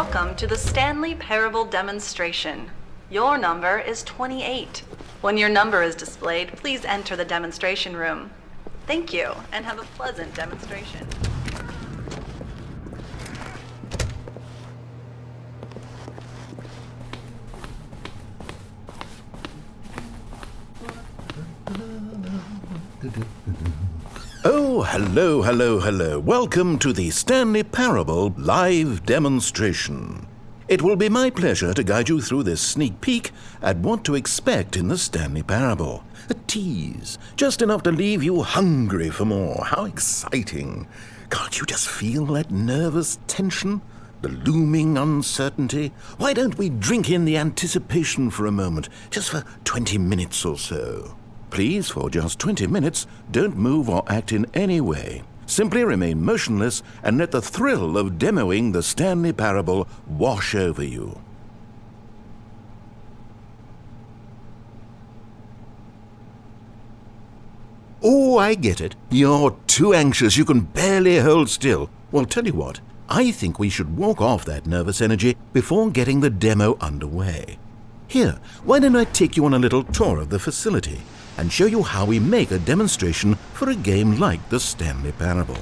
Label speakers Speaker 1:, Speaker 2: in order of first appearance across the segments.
Speaker 1: Welcome to the Stanley Parable demonstration. Your number is 28. When your number is displayed, please enter the demonstration room. Thank you, and have a pleasant demonstration.
Speaker 2: Oh, hello. Welcome to the Stanley Parable live demonstration. It will be my pleasure to guide you through this sneak peek at what to expect in the Stanley Parable. A tease, just enough to leave you hungry for more. How exciting. Can't you just feel that nervous tension? The looming uncertainty? Why don't we drink in the anticipation for a moment, just for 20 minutes or so? Please, for just 20 minutes, don't move or act in any way. Simply remain motionless and let the thrill of demoing the Stanley Parable wash over you. Oh, I get it. You're too anxious. You can barely hold still. Well, tell you what, I think we should walk off that nervous energy before getting the demo underway. Here, why don't I take you on a little tour of the facility and show you how we make a demonstration for a game like the Stanley Parable.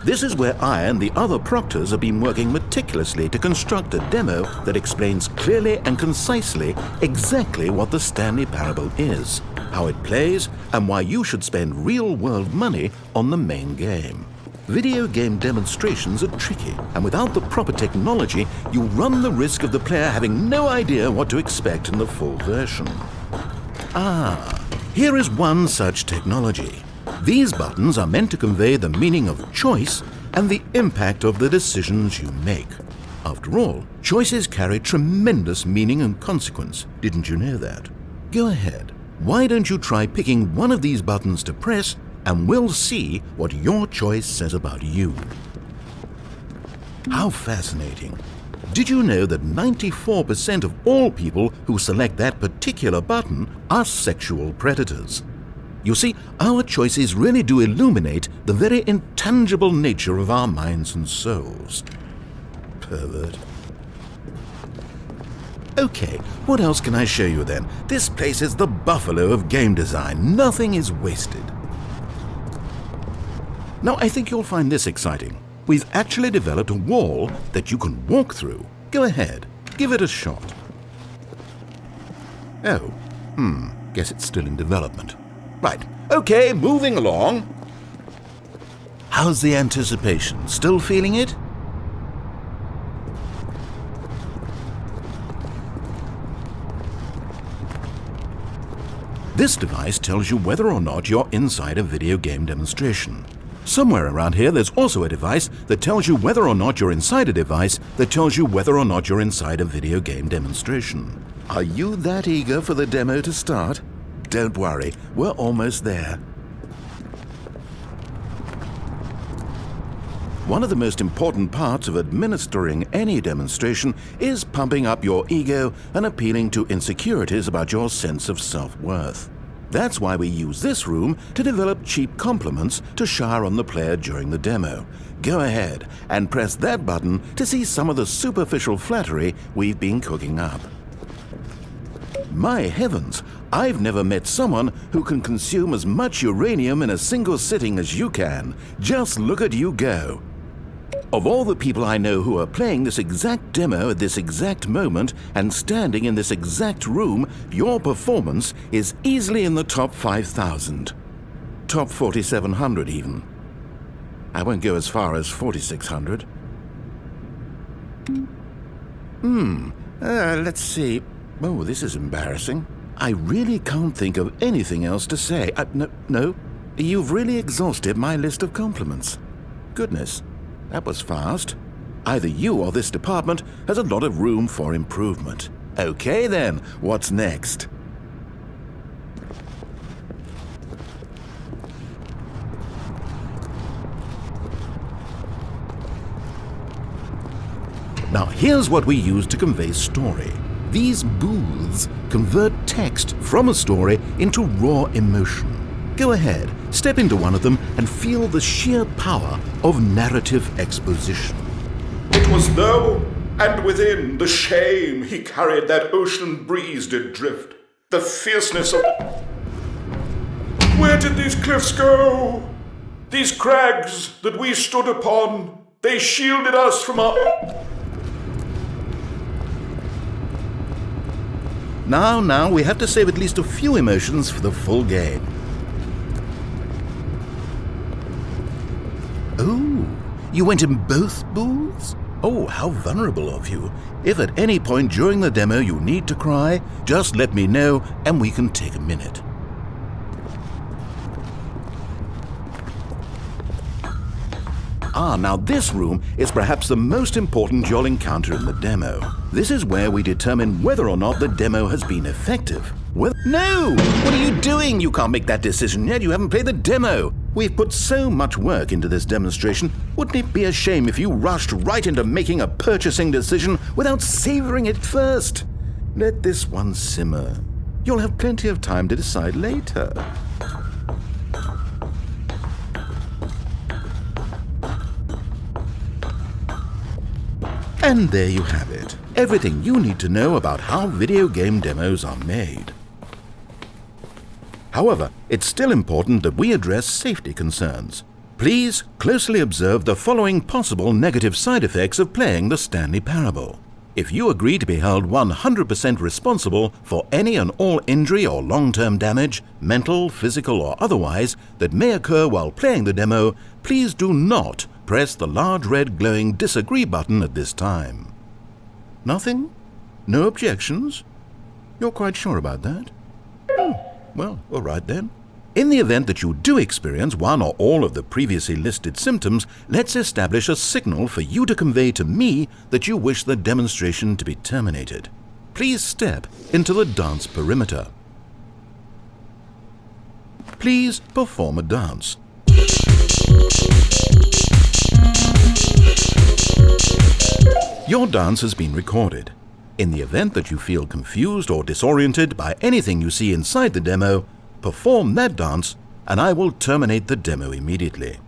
Speaker 2: This is where I and the other proctors have been working meticulously to construct a demo that explains clearly and concisely exactly what the Stanley Parable is, how it plays, and why you should spend real-world money on the main game. Video game demonstrations are tricky, and without the proper technology, you run the risk of the player having no idea what to expect in the full version. Here is one such technology. These buttons are meant to convey the meaning of choice and the impact of the decisions you make. After all, choices carry tremendous meaning and consequence. Didn't you know that? Go ahead. Why don't you try picking one of these buttons to press, and we'll see what your choice says about you. How fascinating. Did you know that 94% of all people who select that particular button are sexual predators? You see, our choices really do illuminate the very intangible nature of our minds and souls. Pervert. Okay, what else can I show you then? This place is the buffalo of game design. Nothing is wasted. Now, I think you'll find this exciting. We've actually developed a wall that you can walk through. Go ahead, give it a shot. Oh, guess it's still in development. Right, okay, moving along. How's the anticipation? Still feeling it? This device tells you whether or not you're inside a video game demonstration. Somewhere around here, there's also a device that tells you whether or not you're inside a device that tells you whether or not you're inside a video game demonstration. Are you that eager for the demo to start? Don't worry, we're almost there. One of the most important parts of administering any demonstration is pumping up your ego and appealing to insecurities about your sense of self-worth. That's why we use this room to develop cheap compliments to shower on the player during the demo. Go ahead and press that button to see some of the superficial flattery we've been cooking up. My heavens, I've never met someone who can consume as much uranium in a single sitting as you can. Just look at you go. Of all the people I know who are playing this exact demo at this exact moment and standing in this exact room, your performance is easily in the top 5,000. Top 4,700 even. I won't go as far as 4,600. Let's see. Oh, this is embarrassing. I really can't think of anything else to say. No, you've really exhausted my list of compliments. Goodness. That was fast. Either you or this department has a lot of room for improvement. Okay then, what's next? Now here's what we use to convey story. These booths convert text from a story into raw emotion. Go ahead, step into one of them and feel the sheer power of narrative exposition. was low, and within the shame he carried that ocean breeze did drift. The fierceness of the... Where did these cliffs go? These crags that we stood upon, they shielded us from our... Now, we have to save at least a few emotions for the full game. Oh, you went in both booths? Oh, how vulnerable of you. If at any point during the demo you need to cry, just let me know and we can take a minute. Now this room is perhaps the most important you'll encounter in the demo. This is where we determine whether or not the demo has been effective. No! What are you doing? You can't make that decision yet. You haven't played the demo. We've put so much work into this demonstration. Wouldn't it be a shame if you rushed right into making a purchasing decision without savoring it first? Let this one simmer. You'll have plenty of time to decide later. And there you have it. Everything you need to know about how video game demos are made. However, it's still important that we address safety concerns. Please closely observe the following possible negative side effects of playing the Stanley Parable. If you agree to be held 100% responsible for any and all injury or long-term damage, mental, physical or otherwise, that may occur while playing the demo, please do not press the large red glowing disagree button at this time. Nothing? No objections? You're quite sure about that? Well, all right then. In the event that you do experience one or all of the previously listed symptoms, let's establish a signal for you to convey to me that you wish the demonstration to be terminated. Please step into the dance perimeter. Please perform a dance. Your dance has been recorded. In the event that you feel confused or disoriented by anything you see inside the demo, perform that dance and I will terminate the demo immediately.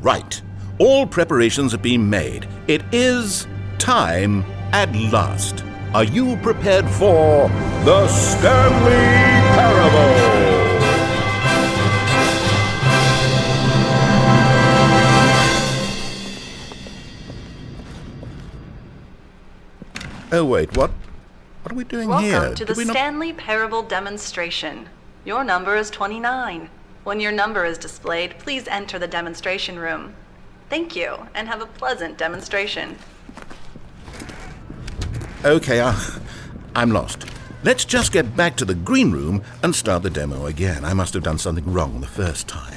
Speaker 2: Right. All preparations have been made. It is time at last. Are you prepared for the Stanley Parable? Oh wait, what are we doing here?
Speaker 1: Welcome to the Stanley Parable demonstration. Your number is 29. When your number is displayed, please enter the demonstration room. Thank you, and have a pleasant demonstration.
Speaker 2: Okay, I'm lost. Let's just get back to the green room and start the demo again. I must have done something wrong the first time.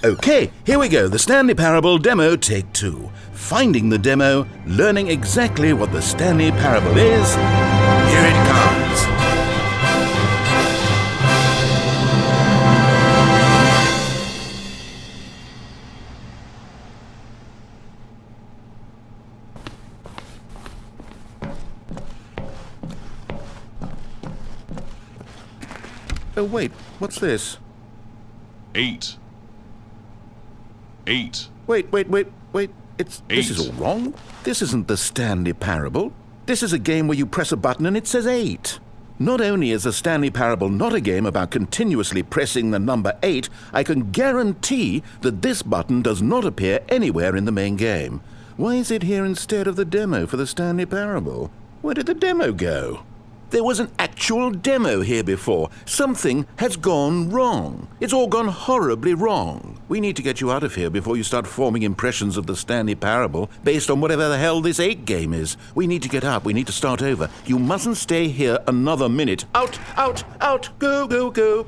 Speaker 2: Okay, here we go. The Stanley Parable demo, take 2. Finding the demo, learning exactly what the Stanley Parable is. Here it comes. Oh wait, what's this?
Speaker 3: 8.
Speaker 2: Wait. This is all wrong. This isn't the Stanley Parable. This is a game where you press a button and it says 8. Not only is the Stanley Parable not a game about continuously pressing the number 8, I can guarantee that this button does not appear anywhere in the main game. Why is it here instead of the demo for the Stanley Parable? Where did the demo go? There was an actual demo here before. Something has gone wrong. It's all gone horribly wrong. We need to get you out of here before you start forming impressions of the Stanley Parable based on whatever the hell this 8 game is. We need to get up. We need to start over. You mustn't stay here another minute. Out! Go!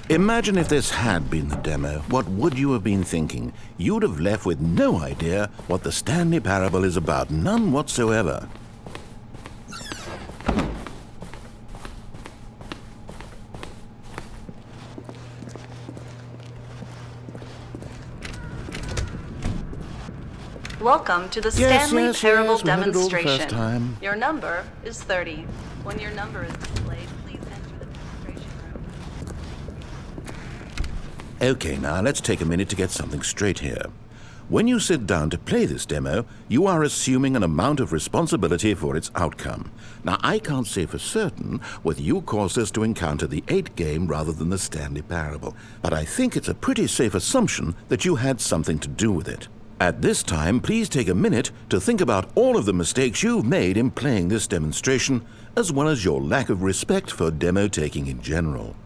Speaker 2: Imagine if this had been the demo. What would you have been thinking? You'd have left with no idea what the Stanley Parable is about. None whatsoever.
Speaker 1: Welcome to the Stanley Parable
Speaker 2: we heard it all the first
Speaker 1: demonstration.
Speaker 2: time.
Speaker 1: Your number is 30. When your number is displayed, please enter the demonstration room.
Speaker 2: Okay, now let's take a minute to get something straight here. When you sit down to play this demo, you are assuming an amount of responsibility for its outcome. Now, I can't say for certain whether you caused us to encounter the 8 game rather than the Stanley Parable, but I think it's a pretty safe assumption that you had something to do with it. At this time, please take a minute to think about all of the mistakes you've made in playing this demonstration, as well as your lack of respect for demo taking in general.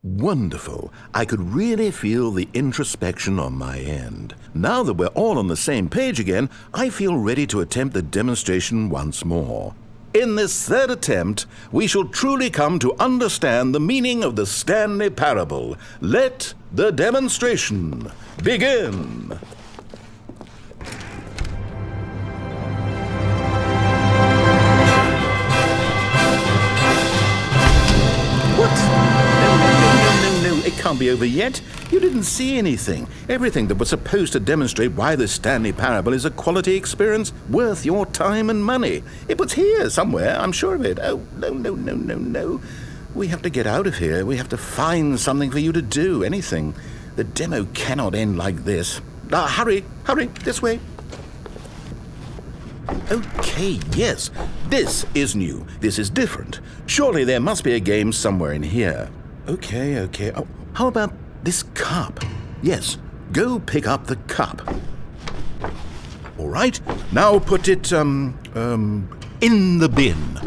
Speaker 2: Wonderful. I could really feel the introspection on my end. Now that we're all on the same page again, I feel ready to attempt the demonstration once more. In this third attempt, we shall truly come to understand the meaning of the Stanley Parable. Let the demonstration begin. It can't be over yet. You didn't see anything. Everything that was supposed to demonstrate why the Stanley Parable is a quality experience worth your time and money. It was here somewhere, I'm sure of it. Oh, no. We have to get out of here. We have to find something for you to do, anything. The demo cannot end like this. Hurry, this way. Okay, yes, this is new. This is different. Surely there must be a game somewhere in here. Okay. Oh, how about this cup? Yes, go pick up the cup. All right, now put it, in the bin.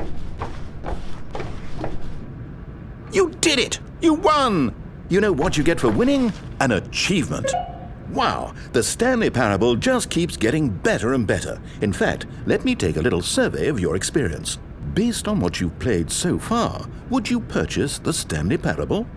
Speaker 2: You did it! You won! You know what you get for winning? An achievement. Wow, the Stanley Parable just keeps getting better and better. In fact, let me take a little survey of your experience. Based on what you've played so far, would you purchase the Stanley Parable?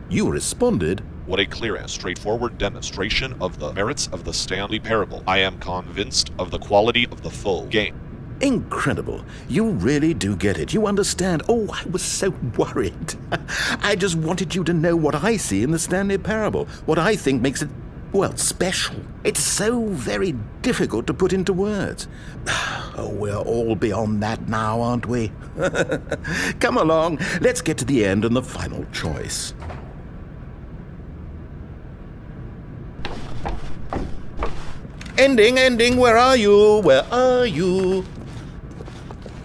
Speaker 2: You responded,
Speaker 3: What a clear and straightforward demonstration of the merits of the Stanley Parable. I am convinced of the quality of the full game.
Speaker 2: Incredible. You really do get it. You understand. Oh, I was so worried. I just wanted you to know what I see in the Stanley Parable, what I think makes it, well, special. It's so very difficult to put into words. Oh, we're all beyond that now, aren't we? Come along, let's get to the end and the final choice. Ending, where are you? Where are you?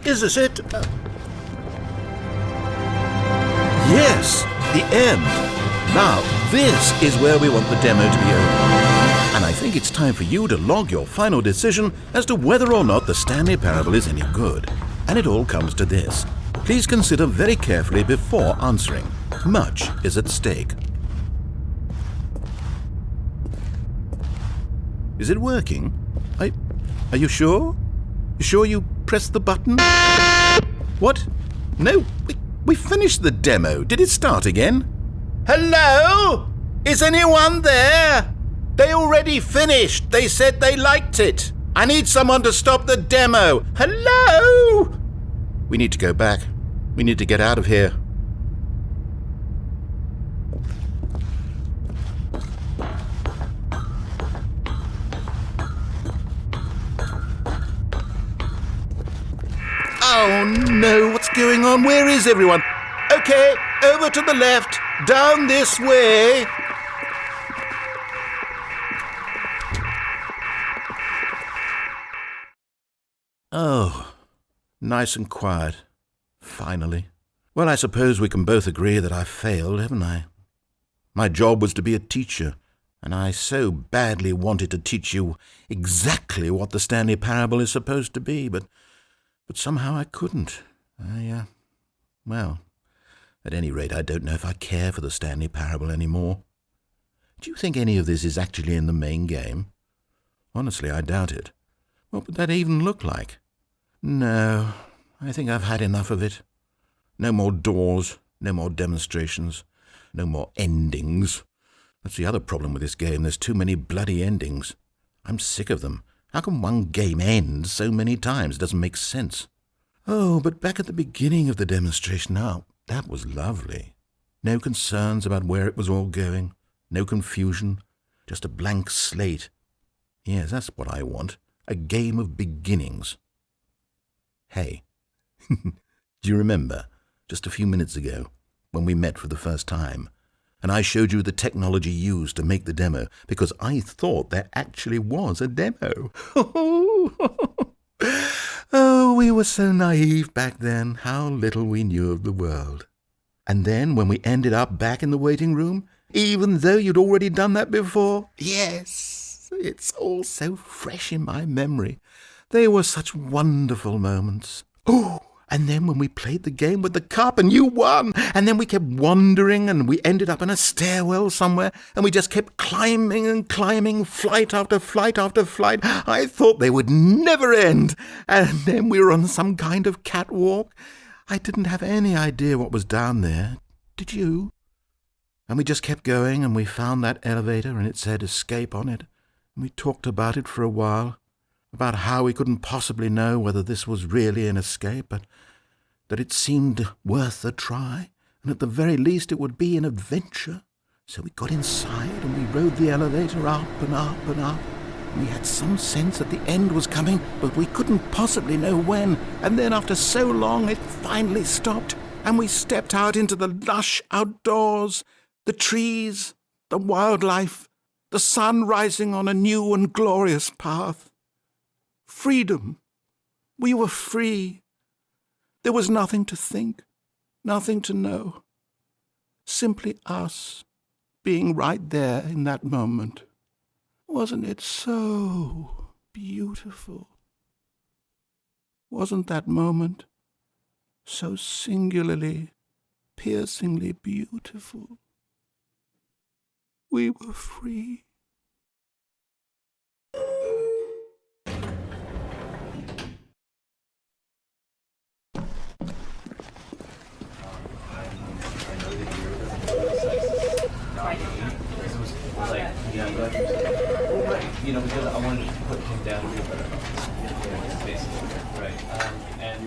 Speaker 2: Is this it? Yes, the end. Now, this is where we want the demo to be over. And I think it's time for you to log your final decision as to whether or not the Stanley Parable is any good. And it all comes to this. Please consider very carefully before answering. Much is at stake. Is it working? Are you sure? You sure you pressed the button? What? No, we finished the demo. Did it start again? Hello? Is anyone there? They already finished. They said they liked it. I need someone to stop the demo. Hello? We need to go back. We need to get out of here. Oh no, what's going on? Where is everyone? Okay, over to the left, down this way. Oh, nice and quiet. Finally. Well, I suppose we can both agree that I failed, haven't I? My job was to be a teacher, and I so badly wanted to teach you exactly what the Stanley Parable is supposed to be, but somehow I couldn't. Well, at any rate, I don't know if I care for the Stanley Parable anymore. Do you think any of this is actually in the main game? Honestly, I doubt it. What would that even look like? No, I think I've had enough of it. No more doors, no more demonstrations, no more endings. That's the other problem with this game. There's too many bloody endings. I'm sick of them. How can one game end so many times? It doesn't make sense. Oh, but back at the beginning of the demonstration, now, that was lovely. No concerns about where it was all going. No confusion. Just a blank slate. Yes, that's what I want. A game of beginnings. Hey, do you remember, just a few minutes ago, when we met for the first time, and I showed you the technology used to make the demo, because I thought there actually was a demo. Oh, we were so naive back then, how little we knew of the world. And then, when we ended up back in the waiting room, even though you'd already done that before, yes, it's all so fresh in my memory. They were such wonderful moments. Oh, and then when we played the game with the cup and you won, and then we kept wandering and we ended up in a stairwell somewhere and we just kept climbing and climbing, flight after flight after flight. I thought they would never end. And then we were on some kind of catwalk. I didn't have any idea what was down there. Did you? And we just kept going and we found that elevator and it said escape on it. And we talked about it for a while. About how we couldn't possibly know whether this was really an escape, but that it seemed worth a try, and at the very least it would be an adventure. So we got inside and we rode the elevator up and up and up. And we had some sense that the end was coming, but we couldn't possibly know when. And then after so long it finally stopped, and we stepped out into the lush outdoors, the trees, the wildlife, the sun rising on a new and glorious path. Freedom. We were free. There was nothing to think, nothing to know. Simply us being right there in that moment. Wasn't it so beautiful? Wasn't that moment so singularly, piercingly beautiful? We were free.
Speaker 4: Because I wanted to put him down here, but basically, right. And